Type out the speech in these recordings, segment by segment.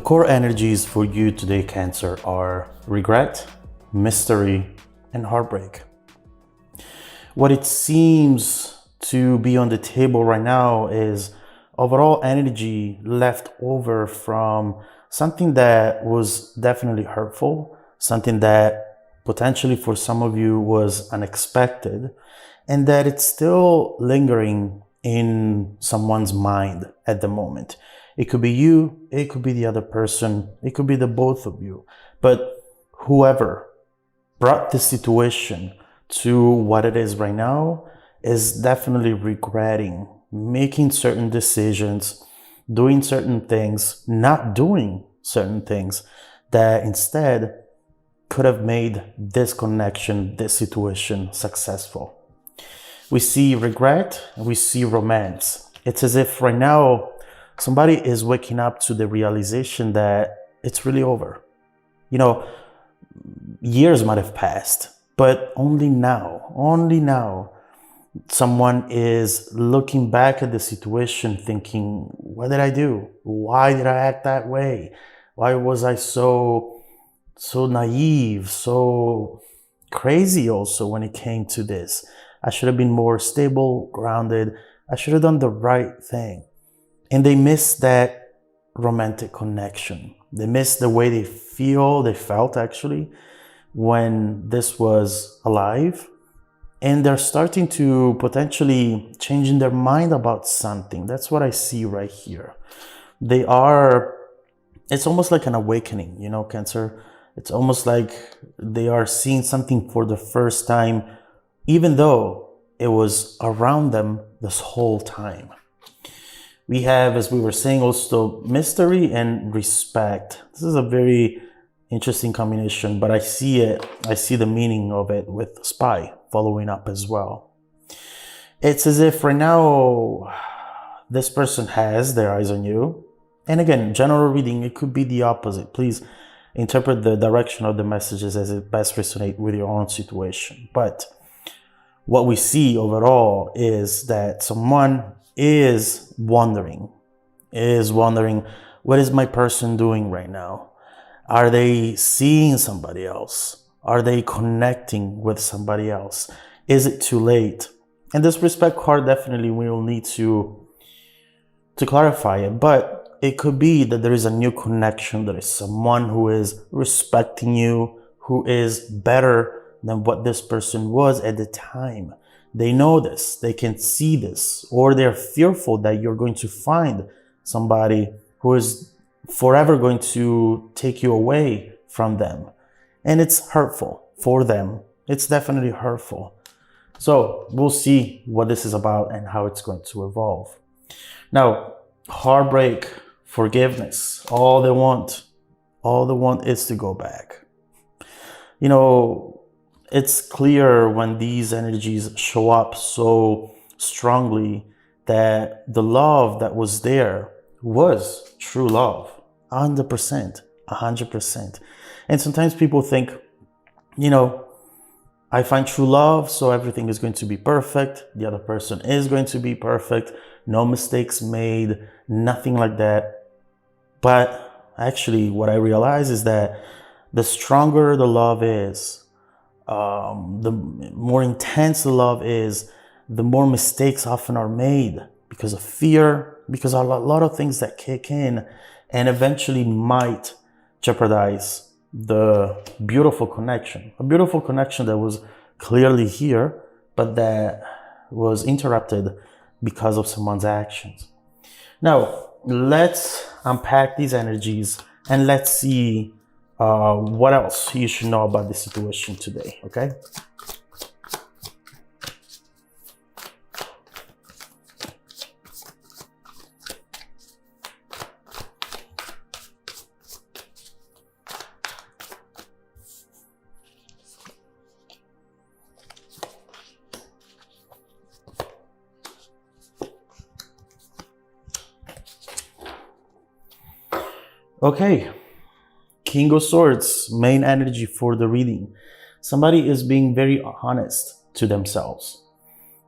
core energies for you today, Cancer, are regret, mystery, and heartbreak. What it seems to be on the table right now is overall energy left over from something that was definitely hurtful, something that potentially for some of you was unexpected, and that it's still lingering in someone's mind at the moment. It could be you, it could be the other person, it could be the both of you, but whoever brought this situation to what it is right now is definitely regretting making certain decisions, doing certain things, not doing certain things that instead could have made this connection, this situation successful. We see regret, we see romance. It's as if right now somebody is waking up to the realization that it's really over. You know, years might have passed, but only now, someone is looking back at the situation thinking, what did I do? Why did I act that way? Why was I so naive, so crazy also when it came to this? I should have been more stable, grounded. I should have done the right thing. And they miss that romantic connection. They miss the way they felt actually, when this was alive. And they're starting to potentially changing their mind about something. That's what I see right here. It's almost like an awakening, you know, Cancer. It's almost like they are seeing something for the first time, even though it was around them this whole time. We have, as we were saying, also mystery and respect. This is a very interesting combination, but I see the meaning of it with spy following up as well. It's as if right now this person has their eyes on you. And again, general reading, it could be the opposite. Please interpret the direction of the messages as it best resonates with your own situation. But what we see overall is that someone is wondering, what is my person doing right now? Are they seeing somebody else? Are they connecting with somebody else? Is it too late? And this respect card definitely will need to clarify it, but it could be that there is a new connection. There is someone who is respecting you, who is better than what this person was at the time. They know this, they can see this, or they're fearful that you're going to find somebody who is forever going to take you away from them. And it's hurtful for them. It's definitely hurtful. So we'll see what this is about and how it's going to evolve. Now, heartbreak, forgiveness, all they want is to go back. You know, it's clear when these energies show up so strongly that the love that was there was true love, 100%. And sometimes people think, you know, I find true love, so everything is going to be perfect. The other person is going to be perfect. No mistakes made, nothing like that. But actually, what I realize is that the stronger the love is, the more intense the love is, the more mistakes often are made because of fear, because of a lot of things that kick in and eventually might jeopardize the beautiful connection. A beautiful connection that was clearly here, but that was interrupted because of someone's actions. Now, let's unpack these energies and let's see what else you should know about the situation today, okay? Okay. King of Swords, main energy for the reading. Somebody is being very honest to themselves.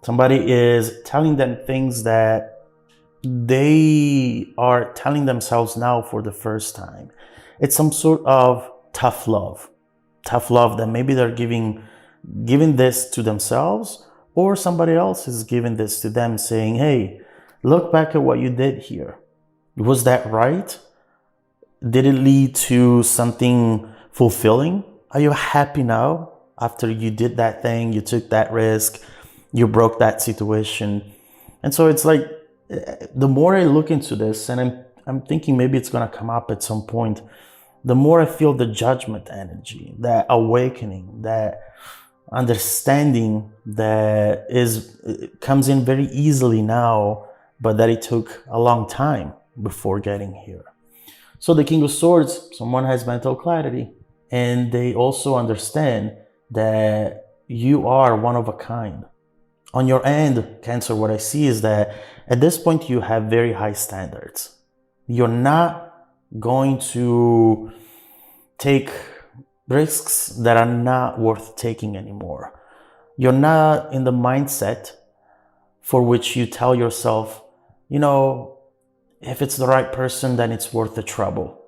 Somebody is telling them things that they are telling themselves now for the first time. It's some sort of tough love that maybe they're giving this to themselves, or somebody else is giving this to them, saying, hey, look back at what you did here. Was that right? Did it lead to something fulfilling? Are you happy now after you did that thing, you took that risk, you broke that situation? And so it's like, the more I look into this, and I'm thinking maybe it's going to come up at some point, the more I feel the judgment energy, that awakening, that understanding that comes in very easily now, but that it took a long time before getting here. So the King of Swords, someone has mental clarity, and they also understand that you are one of a kind. On your end, Cancer, what I see is that at this point you have very high standards. You're not going to take risks that are not worth taking anymore. You're not in the mindset for which you tell yourself, if it's the right person, then it's worth the trouble.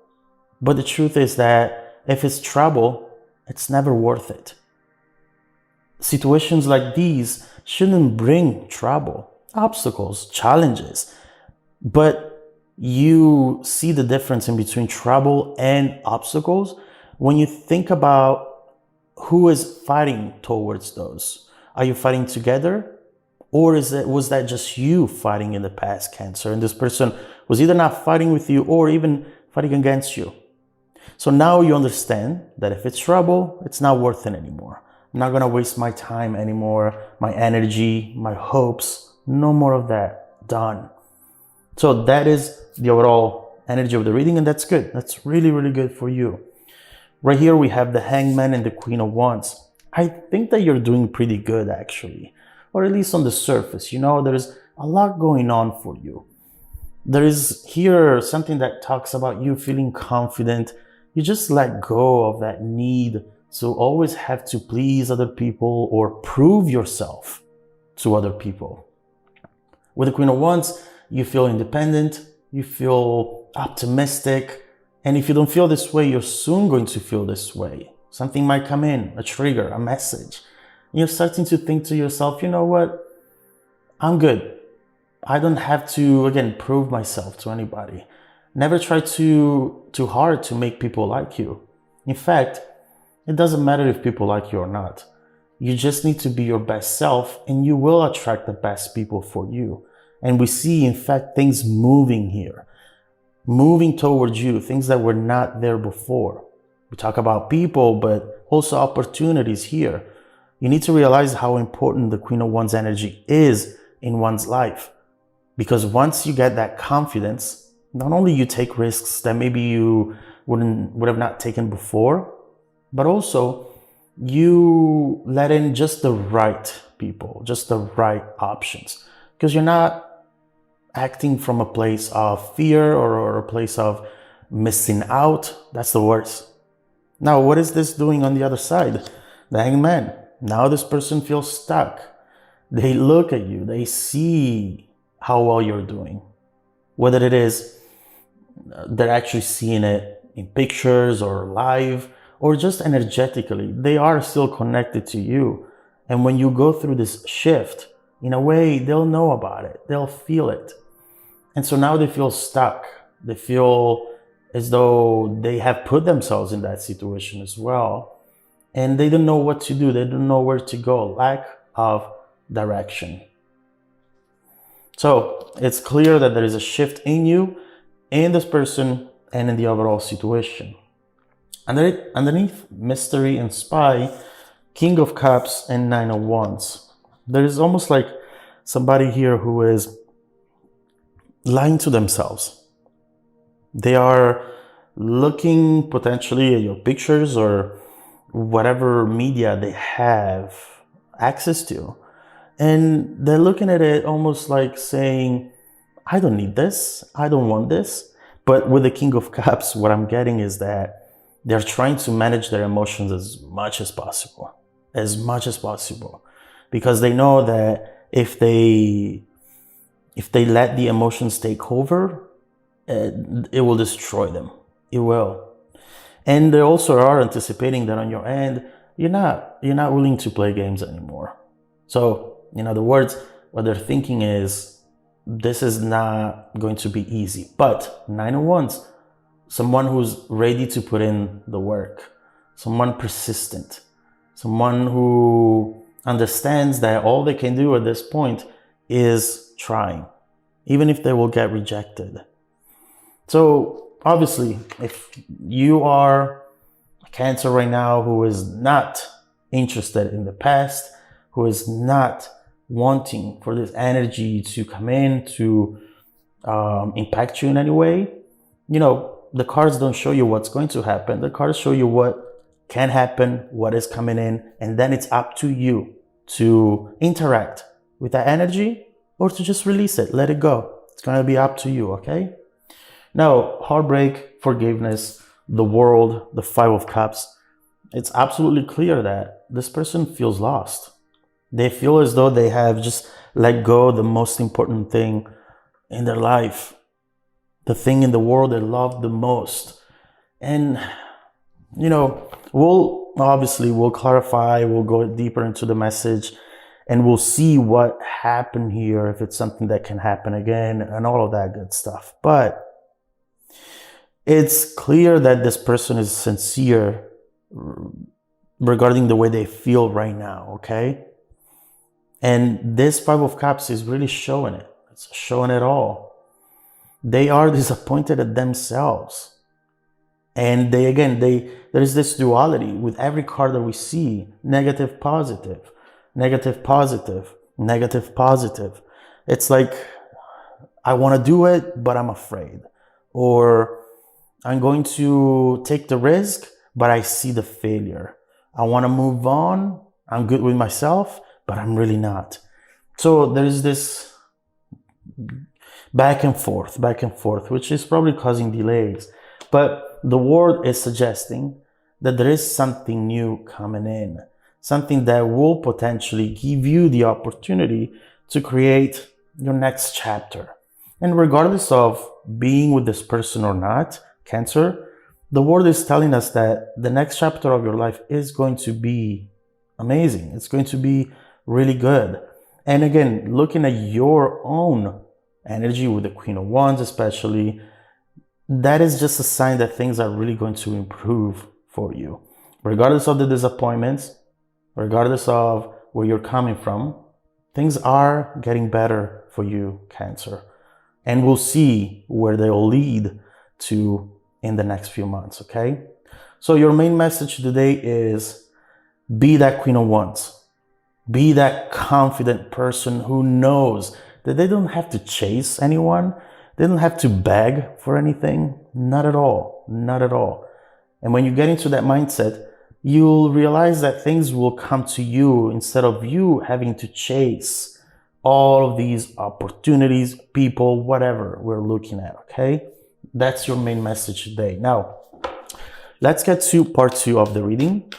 But the truth is that if it's trouble, it's never worth it. Situations like these shouldn't bring trouble, obstacles, challenges. But you see the difference in between trouble and obstacles when you think about who is fighting towards those. Are you fighting together? Or was that just you fighting in the past, Cancer? And this person was either not fighting with you or even fighting against you. So now you understand that if it's trouble, it's not worth it anymore. I'm not going to waste my time anymore, my energy, my hopes. No more of that. Done. So that is the overall energy of the reading, and that's good. That's really, really good for you. Right here we have the Hangman and the Queen of Wands. I think that you're doing pretty good, actually. Or at least on the surface. There's a lot going on for you. There is here something that talks about you feeling confident. You just let go of that need to always have to please other people or prove yourself to other people. With the Queen of Wands, you feel independent, you feel optimistic, and if you don't feel this way, you're soon going to feel this way. Something might come in, a trigger, a message. You're starting to think to yourself, you know what? I'm good. I don't have to, again, prove myself to anybody. Never try too hard to make people like you. In fact, it doesn't matter if people like you or not. You just need to be your best self, and you will attract the best people for you. And we see, in fact, things moving here, moving towards you, things that were not there before. We talk about people, but also opportunities here. You need to realize how important the Queen of Wands energy is in one's life. Because once you get that confidence, not only you take risks that maybe you would have not taken before, but also you let in just the right people, just the right options. Because you're not acting from a place of fear or a place of missing out. That's the worst. Now, what is this doing on the other side? The Hangman. Now this person feels stuck. They look at you. They see how well you're doing. Whether it is they're actually seeing it in pictures or live or just energetically, they are still connected to you. And when you go through this shift, in a way, they'll know about it. They'll feel it. And so now they feel stuck. They feel as though they have put themselves in that situation as well. And they don't know what to do. They don't know where to go. Lack of direction. So it's clear that there is a shift in you, in this person, and in the overall situation. Underneath Mystery and Spy, King of Cups and Nine of Wands. There is almost like somebody here who is lying to themselves. They are looking potentially at your pictures or whatever media they have access to. And they're looking at it almost like saying, I don't need this. I don't want this. But with the King of Cups, what I'm getting is that they're trying to manage their emotions as much as possible. Because they know that if they if they let the emotions take over, it will destroy them. It will. And they also are anticipating that on your end, you're not willing to play games anymore. So, in other words, what they're thinking is, this is not going to be easy. But 9 of Wands, someone who's ready to put in the work, someone persistent, someone who understands that all they can do at this point is trying, even if they will get rejected. So obviously, if you are a Cancer right now who is not interested in the past, who is not wanting for this energy to come in to impact you in any way, the cards don't show you what's going to happen. The cards show you what can happen, what is coming in, and then it's up to you to interact with that energy or to just release it, let it go. It's going to be up to you, okay? Now, heartbreak, forgiveness, the world, the 5 of Cups, it's absolutely clear that this person feels lost. They feel as though they have just let go of the most important thing in their life, the thing in the world they love the most. And, we'll clarify, we'll go deeper into the message, and we'll see what happened here, if it's something that can happen again, and all of that good stuff. But it's clear that this person is sincere regarding the way they feel right now, okay? And this 5 of Cups is really showing it. It's showing it all. They are disappointed at themselves. And there is this duality with every card that we see: negative, positive, negative, positive, negative, positive. It's like, I want to do it, but I'm afraid. Or I'm going to take the risk, but I see the failure. I want to move on. I'm good with myself, but I'm really not. So there is this back and forth, which is probably causing delays. But the world is suggesting that there is something new coming in, something that will potentially give you the opportunity to create your next chapter. And regardless of being with this person or not, Cancer, the world is telling us that the next chapter of your life is going to be amazing. It's going to be really good. And again, looking at your own energy with the Queen of Wands especially, that is just a sign that things are really going to improve for you. Regardless of the disappointments, regardless of where you're coming from, things are getting better for you, Cancer. And we'll see where they'll lead to in the next few months, okay? So your main message today is, be that Queen of Wands. Be that confident person who knows that they don't have to chase anyone. They don't have to beg for anything. Not at all. Not at all. And when you get into that mindset, you'll realize that things will come to you instead of you having to chase all of these opportunities, people, whatever we're looking at, okay? That's your main message today. Now, let's get to part 2 of the reading,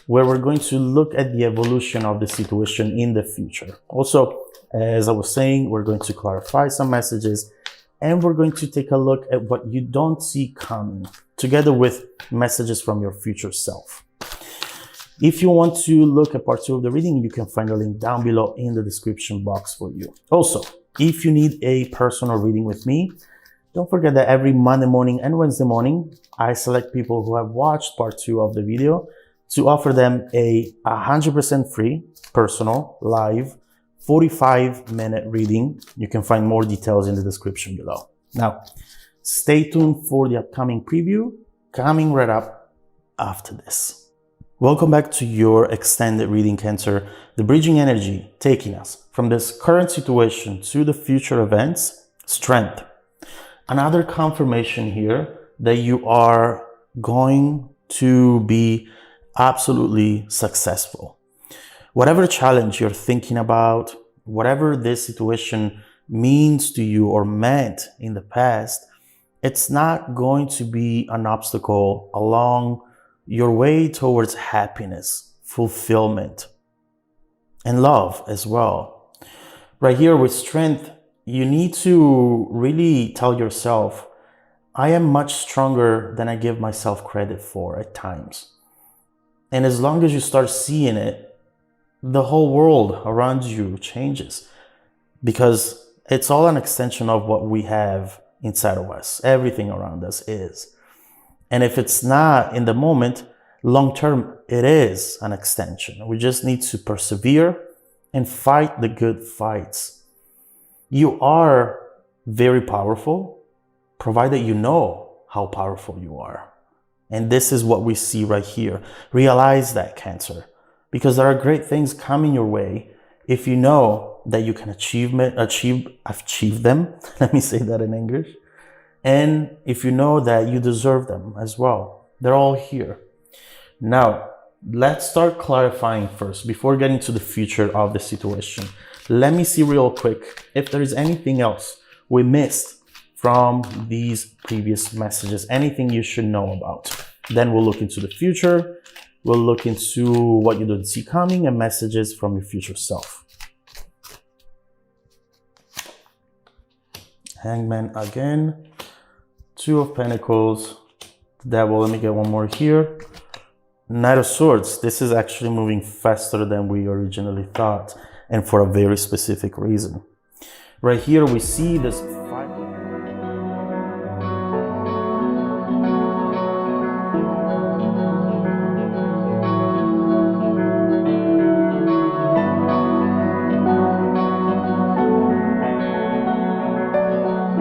where we're going to look at the evolution of the situation in the future. Also, as I was saying, we're going to clarify some messages, and we're going to take a look at what you don't see coming, together with messages from your future self. If you want to look at part 2 of the reading, you can find a link down below in the description box for you. Also, if you need a personal reading with me, don't forget that every Monday morning and Wednesday morning, I select people who have watched part 2 of the video to offer them a 100% free, personal, live, 45-minute reading. You can find more details in the description below. Now, stay tuned for the upcoming preview coming right up after this. Welcome back to your extended reading, Cancer. The bridging energy taking us from this current situation to the future events, strength. Another confirmation here that you are going to be absolutely successful. Whatever challenge you're thinking about, whatever this situation means to you or meant in the past, it's not going to be an obstacle along your way towards happiness, fulfillment, and love as well. Right here with strength, you need to really tell yourself, I am much stronger than I give myself credit for at times. And as long as you start seeing it, the whole world around you changes, because it's all an extension of what we have inside of us. Everything around us is. And if it's not in the moment, long term, it is an extension. We just need to persevere and fight the good fights. You are very powerful, provided you know how powerful you are. And this is what we see right here. Realize that, Cancer, because there are great things coming your way if you know that you can achieve them. Let me say that in English. And if you know that you deserve them as well. They're all here. Now, let's start clarifying first before getting to the future of the situation. Let me see real quick if there is anything else we missed from these previous messages, anything you should know about. Then we'll look into the future. We'll look into what you don't see coming and messages from your future self. Hangman again. Two of Pentacles. Devil, let me get one more here. Knight of Swords. This is actually moving faster than we originally thought, and for a very specific reason. Right here we see this